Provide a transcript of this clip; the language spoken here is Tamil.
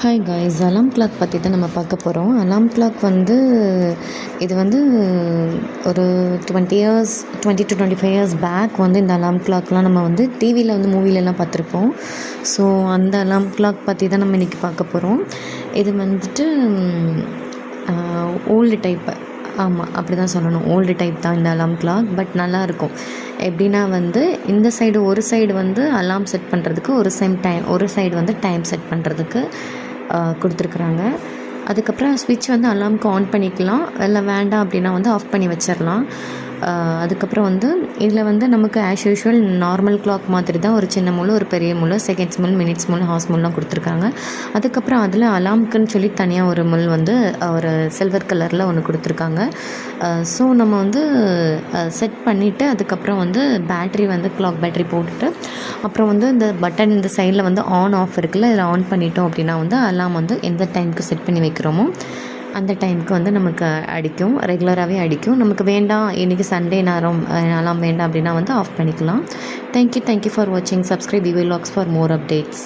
ஹாய் காய்ஸ், அலாம் கிளாக் பற்றி தான் நம்ம பார்க்க போகிறோம். அலாம் கிளாக் வந்து இது வந்து ஒரு 20 to 25 இயர்ஸ் பேக் வந்து இந்த அலாம் கிளாக்லாம் நம்ம வந்து டிவியில் வந்து மூவிலெலாம் பார்த்துருப்போம். ஸோ அந்த அலாம் கிளாக் பற்றி தான் நம்ம இன்றைக்கி பார்க்க போகிறோம். இது வந்துட்டு ஓல்டு டைப்பு. ஆமாம், அப்படி தான் சொல்லணும். ஓல்டு டைப் தான் இந்த அலாம் கிளாக். பட் நல்லாயிருக்கும். எப்படின்னா வந்து இந்த சைடு ஒரு சைடு வந்து அலாம் செட் பண்ணுறதுக்கு, ஒரு சைடு வந்து டைம் செட் பண்ணுறதுக்கு கொடுத்துருக்குறாங்க. அதுக்கப்புறம் ஸ்விட்ச் வந்து அலார்முக்கு ஆன் பண்ணிக்கலாம், இல்லை வேண்டாம் அப்படின்னா வந்து ஆஃப் பண்ணி வச்சிடலாம். அதுக்கப்புறம் வந்து இதில் வந்து நமக்கு ஆஸ் யூஷுவல் நார்மல் கிளாக் மாதிரி தான் ஒரு சின்ன முள், ஒரு பெரிய முள், செகண்ட்ஸ் முள், மினிட்ஸ் முள், ஹார்ஸ் முள்லாம் கொடுத்துருக்காங்க. அதுக்கப்புறம் அதில் அலார்முக்குன்னு சொல்லி தனியாக ஒரு முள் வந்து ஒரு சில்வர் கலரில் ஒன்று கொடுத்துருக்காங்க. ஸோ நம்ம வந்து செட் பண்ணிவிட்டு அதுக்கப்புறம் வந்து பேட்ரி வந்து கிளாக் பேட்ரி போட்டுட்டு அப்புறம் வந்து இந்த பட்டன் இந்த சைடில் வந்து ஆன் ஆஃப் இருக்குல்ல, இதில் ஆன் பண்ணிட்டோம் அப்படின்னா வந்து அலாம் வந்து எந்த டைமுக்கு செட் பண்ணி வைக்கிறோமோ அந்த டைமுக்கு வந்து நமக்கு அடிக்கும், ரெகுலராகவே அடிக்கும். நமக்கு வேண்டாம், இன்றைக்கி சண்டே நேரம் அலாம் வேண்டாம் அப்படின்னா வந்து ஆஃப் பண்ணிக்கலாம். தேங்க்யூ ஃபார் வாட்சிங். Subscribe VV vlogs for more updates.